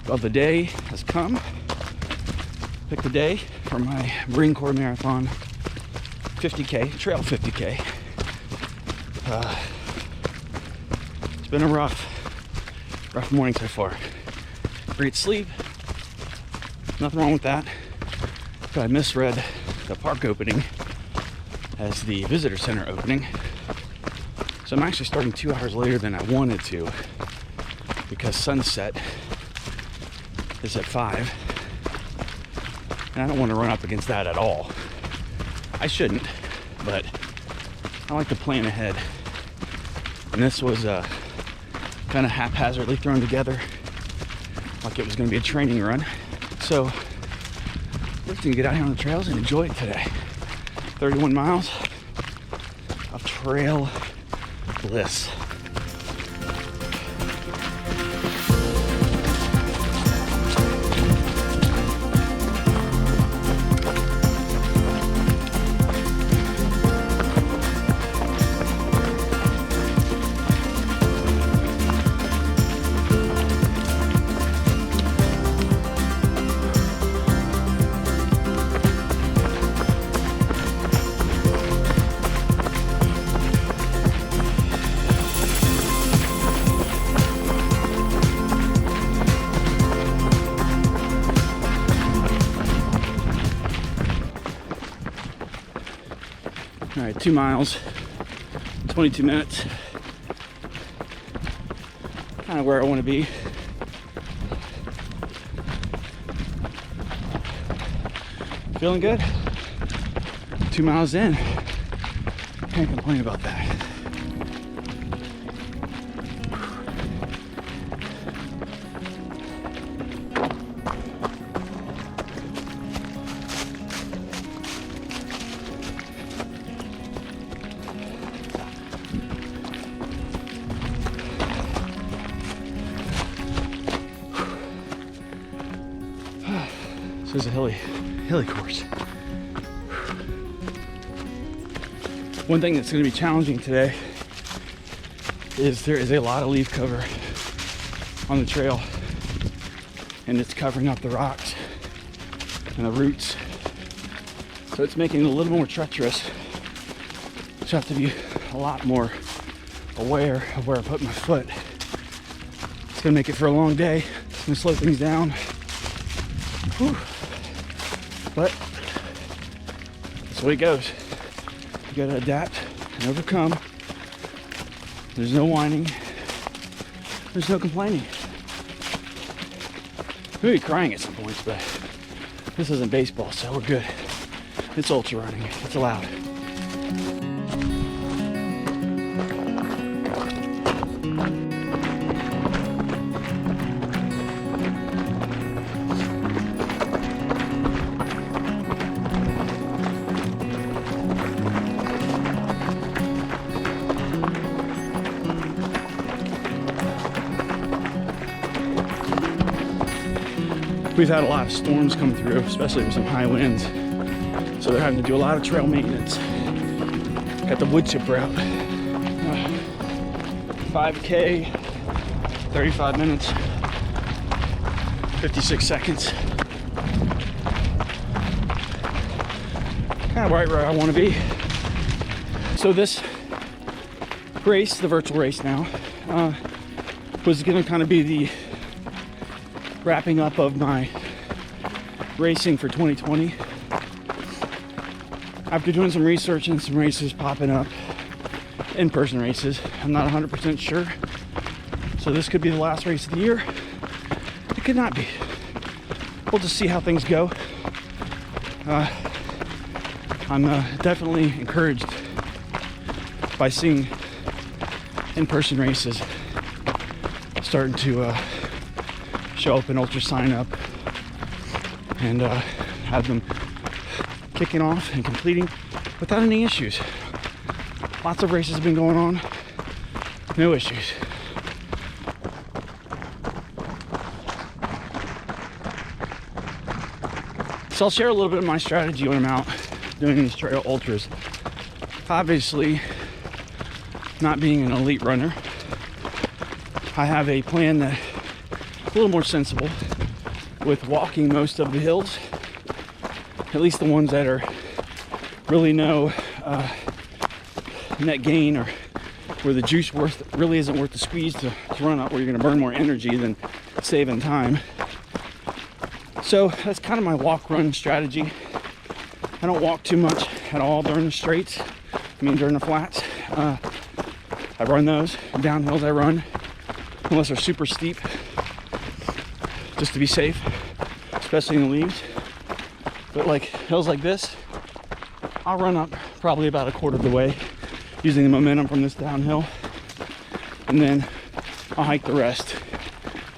Well, the day has come. Picked the day for my Marine Corps Marathon 50K, trail 50K. It's been a rough morning so far. Great sleep. Nothing wrong with that. But I misread the park opening as the visitor center opening. So I'm actually starting 2 hours later than I wanted to because sunset is at 5. And I don't want to run up against that at all. I shouldn't, but I like to plan ahead. And this was kind of haphazardly thrown together like it was going to be a training run. So we're just going to get out here on the trails and enjoy it today. 31 miles of trail bliss. All right, 2 miles, 22 minutes. Kind of where I want to be. Feeling good. 2 miles in. Can't complain about that. This is a hilly course. One thing that's going to be challenging today is there is a lot of leaf cover on the trail, and it's covering up the rocks and the roots, so it's making it a little more treacherous. So I have to be a lot more aware of where I put my foot. It's going to make it for a long day. It's going to slow things down. Whew. But that's the way it goes. You gotta adapt and overcome. There's no whining. There's no complaining. Maybe crying at some points, but this isn't baseball, so we're good. It's ultra running. It's allowed. We've had a lot of storms come through, especially with some high winds. So they're having to do a lot of trail maintenance. Got the wood chip route. 5K, 35 minutes, 56 seconds. Kind of right where I want to be. So this race, the virtual race now, was going to kind of be the wrapping up of my racing for 2020. After doing some research and some races popping up, in-person races, I'm not 100% sure. So this could be the last race of the year. It could not be. We'll just see how things go. I'm definitely encouraged by seeing in-person races starting to show up and ultra sign up and have them kicking off and completing without any issues. Lots of races have been going on, no issues. So I'll share a little bit of my strategy when I'm out doing these trail ultras. Obviously, not being an elite runner, I have a plan that a little more sensible. with walking most of the hills, at least the ones that are really no net gain, or where the juice really isn't worth the squeeze to run up, where you're going to burn more energy than saving time. So that's kind of my walk-run strategy. I don't walk too much at all during the straights. I mean, during the flats. I run those. Downhills I run, unless they're super steep, just to be safe, especially in the leaves. But like hills like this, I'll run up probably about a quarter of the way using the momentum from this downhill, and then I'll hike the rest,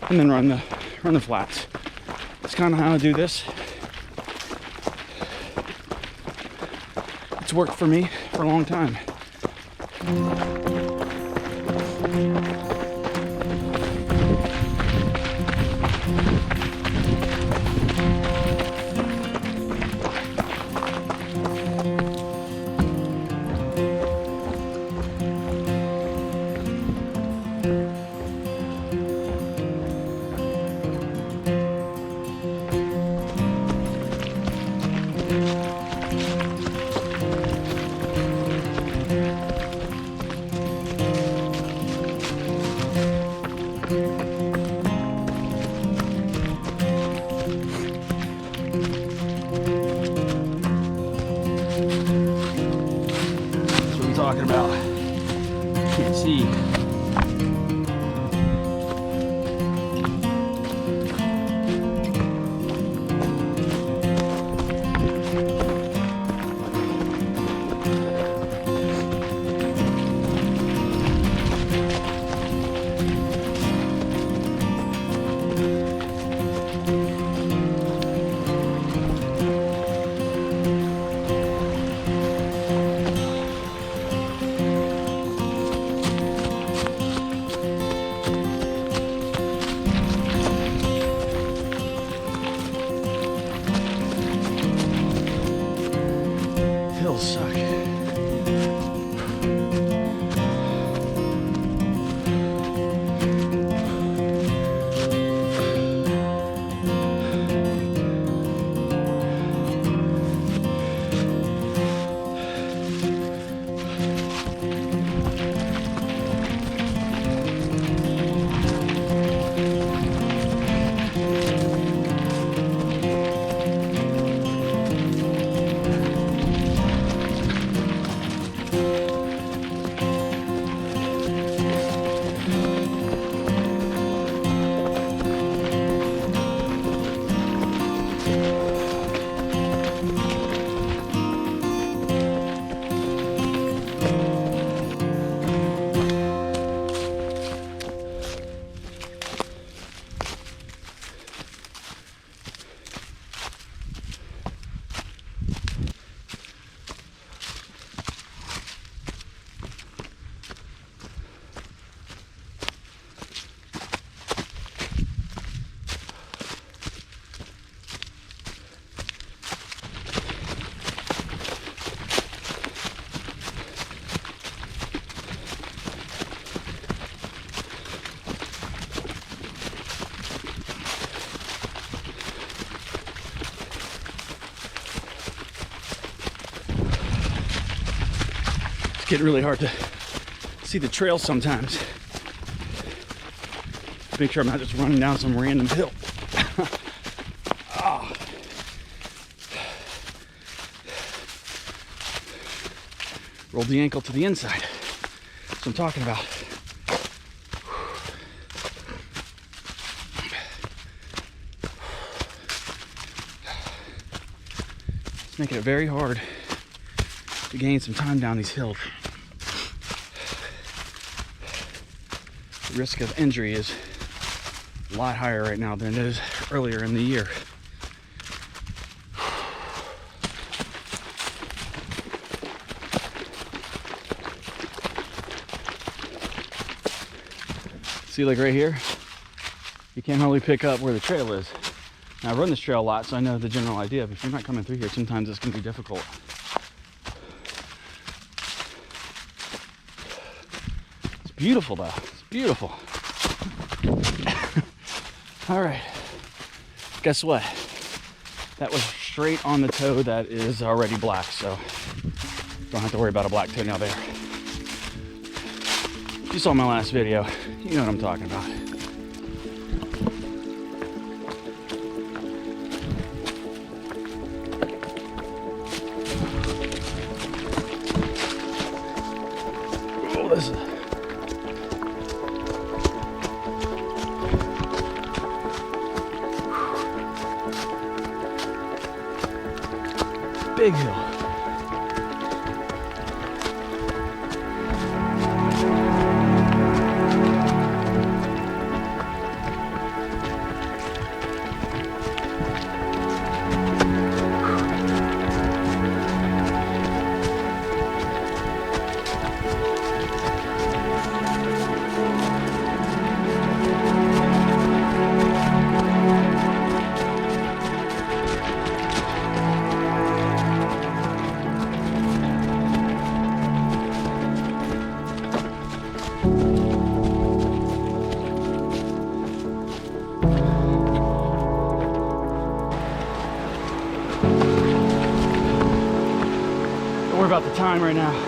and then run the flats. That's kind of how I do this. It's worked for me for a long time. Talking about. Can't see. Hills suck. Getting really hard to see the trail sometimes. Make sure I'm not just running down some random hill. Oh. Roll the ankle to the inside. That's what I'm talking about. It's making it very hard to gain some time down these hills. The risk of injury is a lot higher right now than it is earlier in the year. See, like right here, you can't hardly pick up where the trail is. Now, I run this trail a lot, so I know the general idea, but if you're not coming through here, sometimes it's going to be difficult. It's beautiful, though. It's beautiful. All right. guess what? That was straight on the toe that is already black, so don't have to worry about a black toenail there. If you saw my last video, you know what I'm talking about. Oh, this is big hill. Don't worry about the time right now.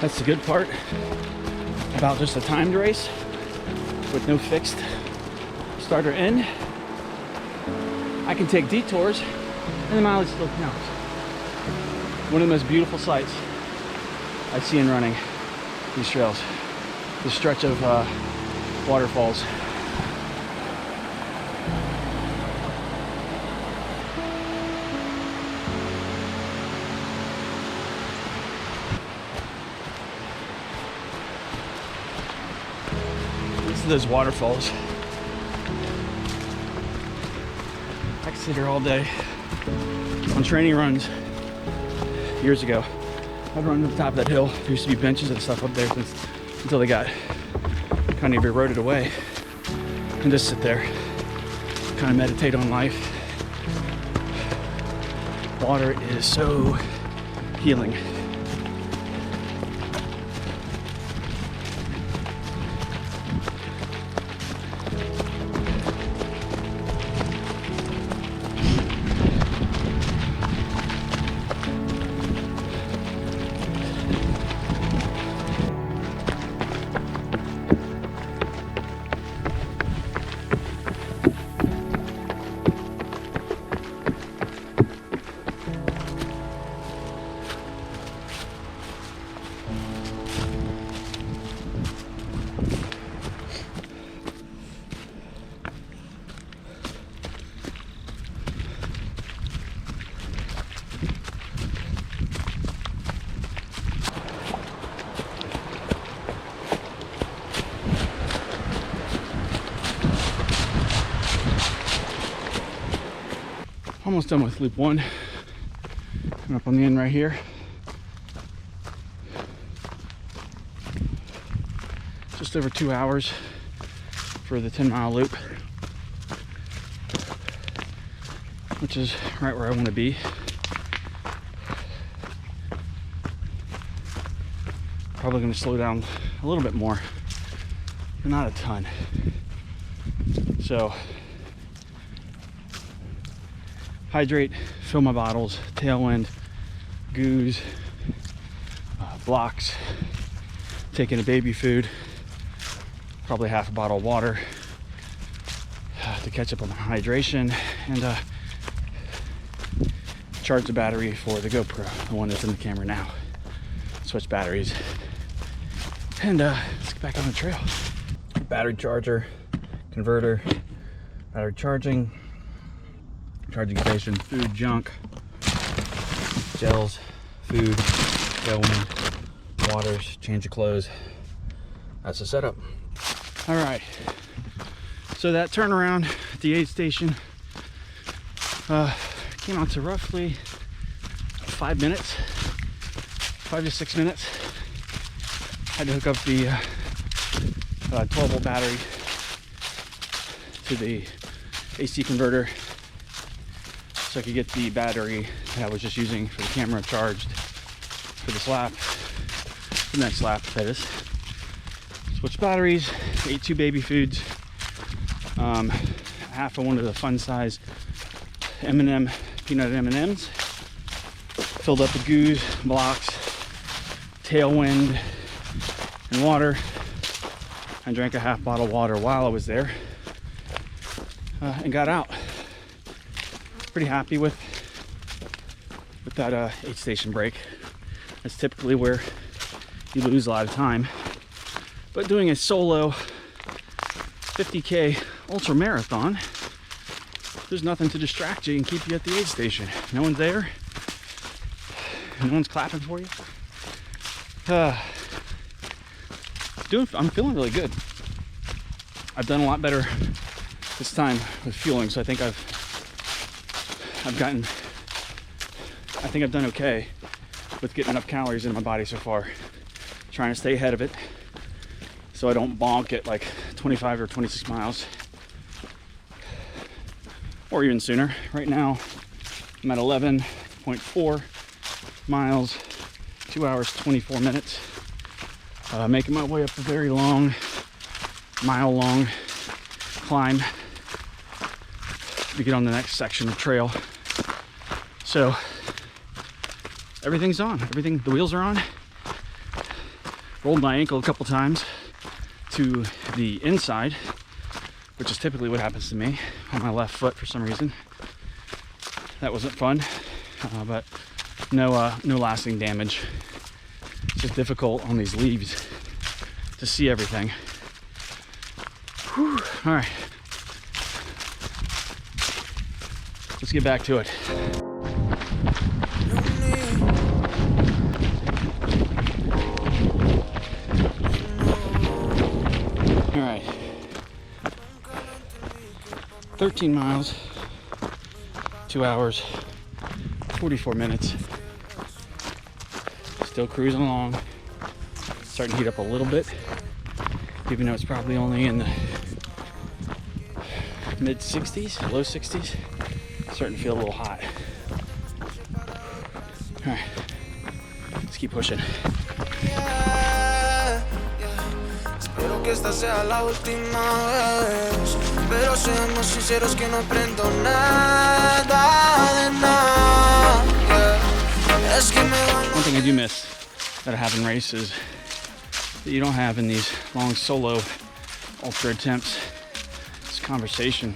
That's the good part about just a timed race with no fixed start or end. I can take detours and the mileage still counts. One of the most beautiful sights I see in running these trails, the stretch of waterfalls. Those waterfalls. I could sit here all day. On training runs years ago, I'd run to the top of that hill. There used to be benches and stuff up there until they got kind of eroded away, and just sit there, kind of meditate on life. Water is so healing. Almost done with loop one. Coming up on the end right here. Just over 2 hours for the 10-mile loop, which is right where I want to be. Probably going to slow down a little bit more, but not a ton. So hydrate, fill my bottles, tailwind, goos, blocks, taking a baby food, probably half a bottle of water to catch up on my hydration, and charge the battery for the GoPro, the one that's in the camera now. Switch batteries, and let's get back on the trail. Battery charger, converter, battery charging station, food, junk, gels, food, tailwind, waters, change of clothes. That's the setup. All right, so that turnaround at the aid station came out to roughly 5 minutes, 5 to 6 minutes. Had to hook up the 12-volt battery to the AC converter so I could get the battery that I was just using for the camera charged for this lap, the next lap that is. Switch batteries, ate 2 baby foods, half of one of the fun size M&M peanut M&Ms, filled up the goos, blocks, Tailwind, and water. I drank a half bottle of water while I was there and got out. Pretty happy with that aid station break. That's typically where you lose a lot of time. But doing a solo 50K ultra marathon, there's nothing to distract you and keep you at the aid station. No one's there. No one's clapping for you. I'm feeling really good. I've done a lot better this time with fueling, so I think I've done okay with getting enough calories in my body so far. Trying to stay ahead of it so I don't bonk at like 25 or 26 miles or even sooner. Right now I'm at 11.4 miles, 2 hours 24 minutes, making my way up a very long, mile-long climb to get on the next section of trail. So everything's on, the wheels are on. Rolled my ankle a couple times to the inside, which is typically what happens to me on my left foot for some reason. That wasn't fun, but no lasting damage. It's just difficult on these leaves to see everything. Whew. All right, let's get back to it. All right, 13 miles, 2 hours, 44 minutes. Still cruising along. Starting to heat up a little bit, even though it's probably only in the mid 60s, low 60s. Starting to feel a little hot. All right, let's keep pushing. Espero que esta sea la última vez, pero seamos sinceros que no aprendo nada de nada. Es que me van. One thing I do miss that I have in races that you don't have in these long solo ultra attempts is conversation.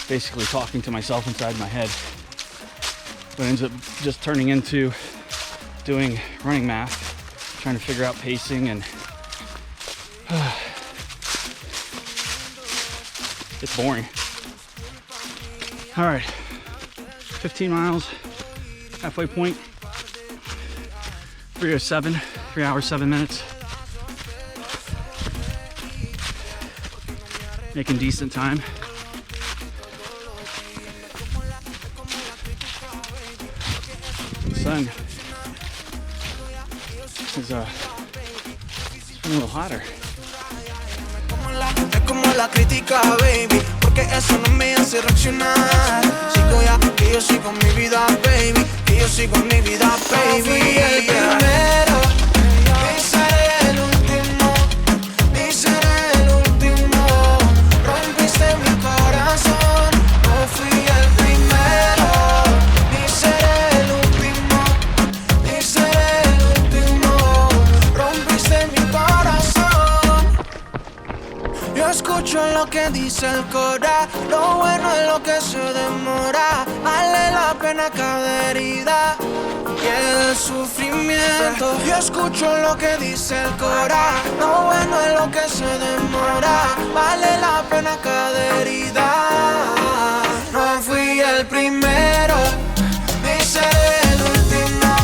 Basically talking to myself inside my head. What ends up just turning into doing running math, trying to figure out pacing, and it's boring. All right, 15 miles, halfway point, 3:07, 3 hours, 7 minutes. Making decent time. The sun is it's a little hotter. Es como la crítica, baby, porque eso no me hace reaccionar. Sigo ya, que yo sigo mi vida, baby, que yo sigo mi vida, baby. No fui el primero, ni seré el último, ni seré el último. Rompiste mi corazón. No fui el primero, ni seré el último, ni seré el último. Rompiste mi corazón. Yo escucho lo que dice el cora, lo bueno es lo que se demora. Vale la pena cada herida y el sufrimiento. Yo escucho lo que dice el cora, lo bueno es lo que se demora. Vale la pena cada herida. No fui el primero, ni seré el último,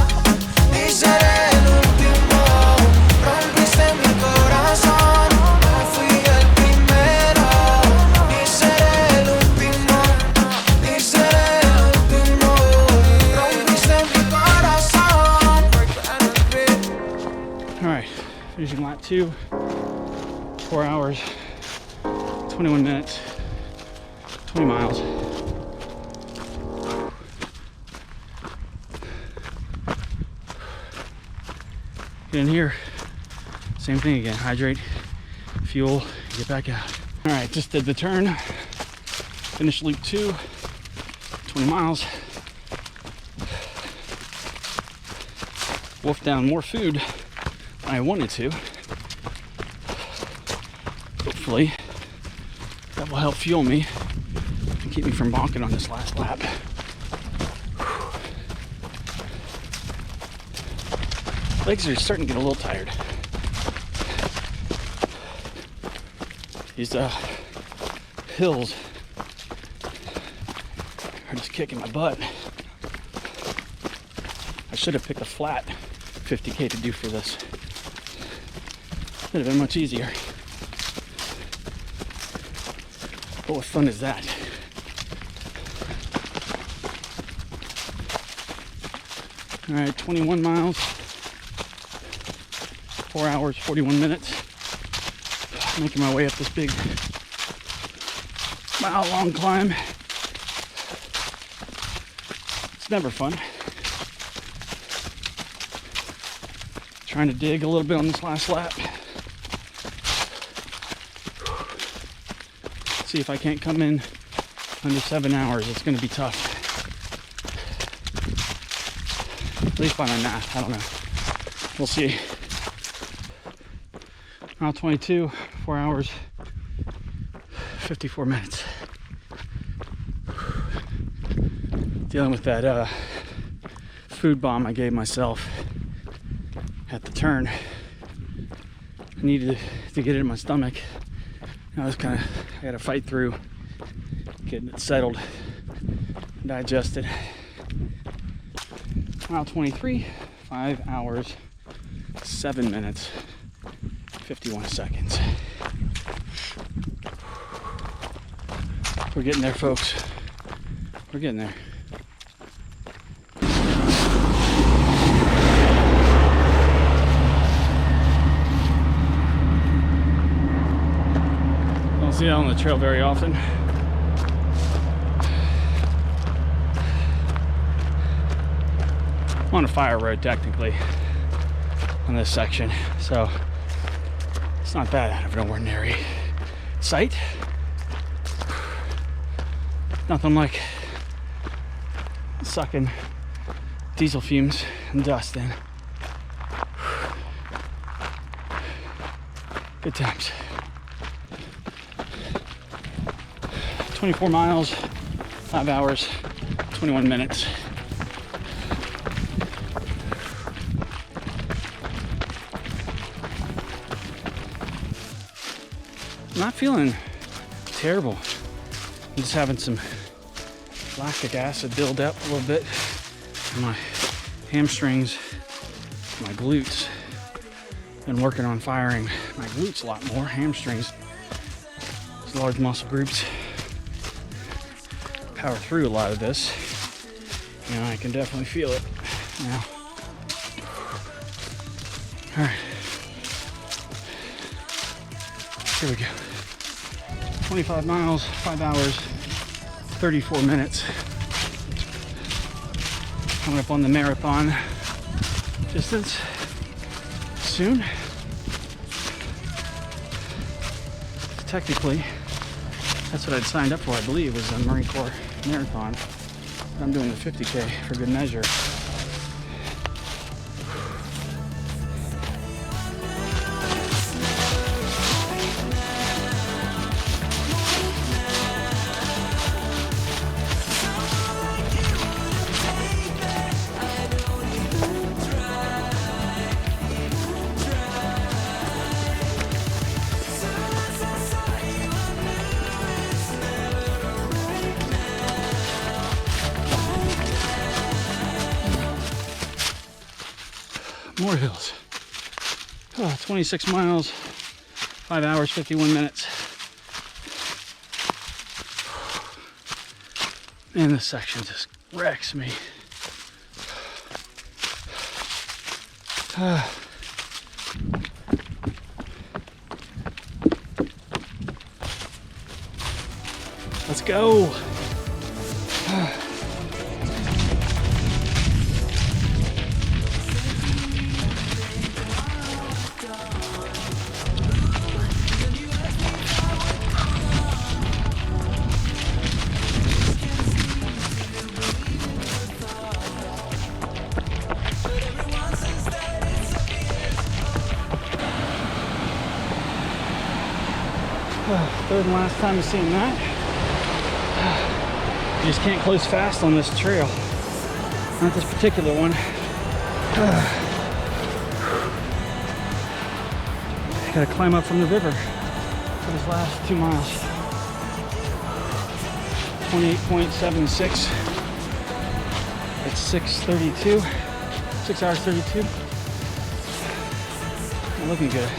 ni seré el último. Rompiste mi corazón. Finishing lap 2, 4 hours, 21 minutes, 20 miles. Get in here, same thing again, hydrate, fuel, get back out. All right, just did the turn, finished loop 2, 20 miles. Wolfed down more food than I wanted to. Hopefully that will help fuel me and keep me from bonking on this last lap. Legs are starting to get a little tired. These hills are just kicking my butt. I should have picked a flat 50K to do for this. Would have been much easier. But what fun is that? All right, 21 miles, 4 hours, 41 minutes. Making my way up this big mile-long climb. It's never fun. Trying to dig a little bit on this last lap. See if I can't come in under 7 hours. It's going to be tough. At least by my math. I don't know. We'll see. Mile 22, 4 hours, 54 minutes. Dealing with that food bomb I gave myself at the turn. I needed to get it in my stomach. I had to fight through getting it settled, digested. Mile 23, 5 hours, 7 minutes, 51 seconds. We're getting there, folks. We're getting there. See that on the trail very often. I'm on a fire road technically on this section, so it's not that out of an ordinary sight. Nothing like sucking diesel fumes and dust in. Good times. 24 miles, 5 hours, 21 minutes. I'm not feeling terrible. I'm just having some lactic acid build up a little bit in my hamstrings, my glutes. Been working on firing my glutes a lot more, hamstrings, these large muscle groups. Power through a lot of this. You know, I can definitely feel it now. All right. Here we go. 25 miles, 5 hours, 34 minutes. Coming up on the marathon distance soon. Technically, that's what I'd signed up for, I believe, was a Marine Corps marathon. But I'm doing the 50K for good measure. More hills. 26 miles, 5 hours, 51 minutes. Man, this section just wrecks me. go. Third and last time I've seen that. You just can't close fast on this trail. Not this particular one. Gotta climb up from the river for this last 2 miles. 28.76. It's 6:32. 6 hours 32. Not looking good.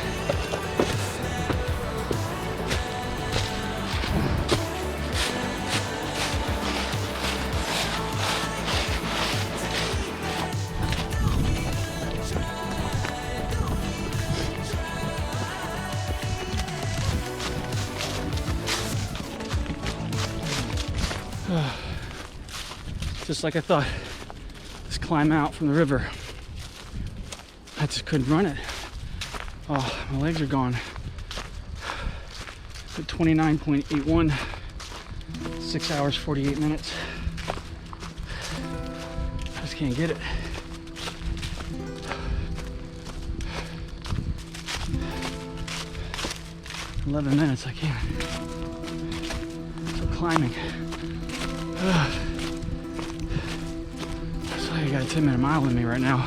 Just like I thought, this climb out from the river, I just couldn't run it. Oh, my legs are gone. At 29.81, 6 hours, 48 minutes. I just can't get it. "11 minutes, I can't." Still climbing. Looks like I got a 10-minute mile in me right now.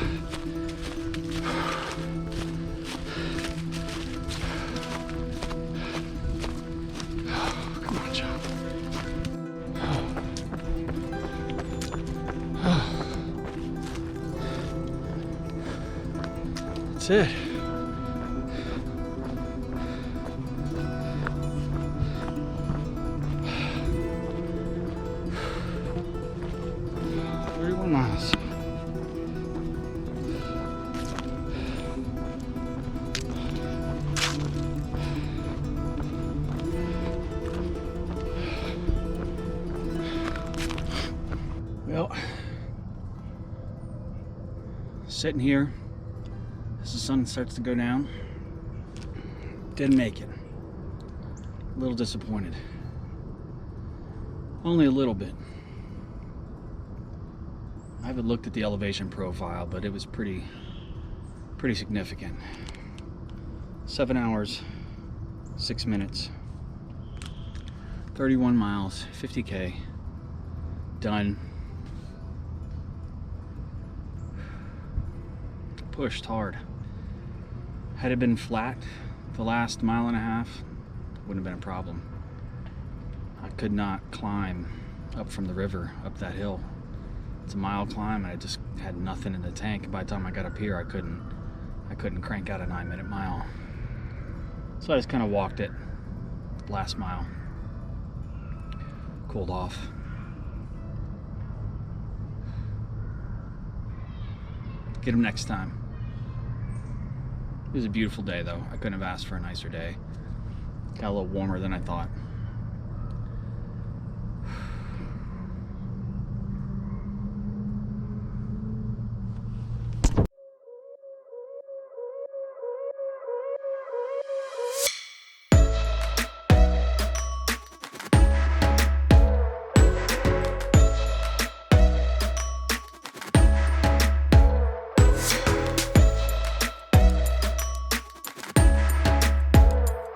Come on, John. That's it. Miles. Well, sitting here as the sun starts to go down, didn't make it. A little disappointed. Only a little bit. I haven't looked at the elevation profile, but it was pretty significant. 7 hours, 6 minutes, 31 miles, 50K, done. Pushed hard. Had it been flat the last mile and a half, wouldn't have been a problem. I could not climb up from the river, up that hill. It's a mile climb, and I just had nothing in the tank. By the time I got up here, I couldn't crank out a 9-minute mile. So I just kind of walked it last mile. Cooled off. Get them next time. It was a beautiful day, though. I couldn't have asked for a nicer day. Got a little warmer than I thought.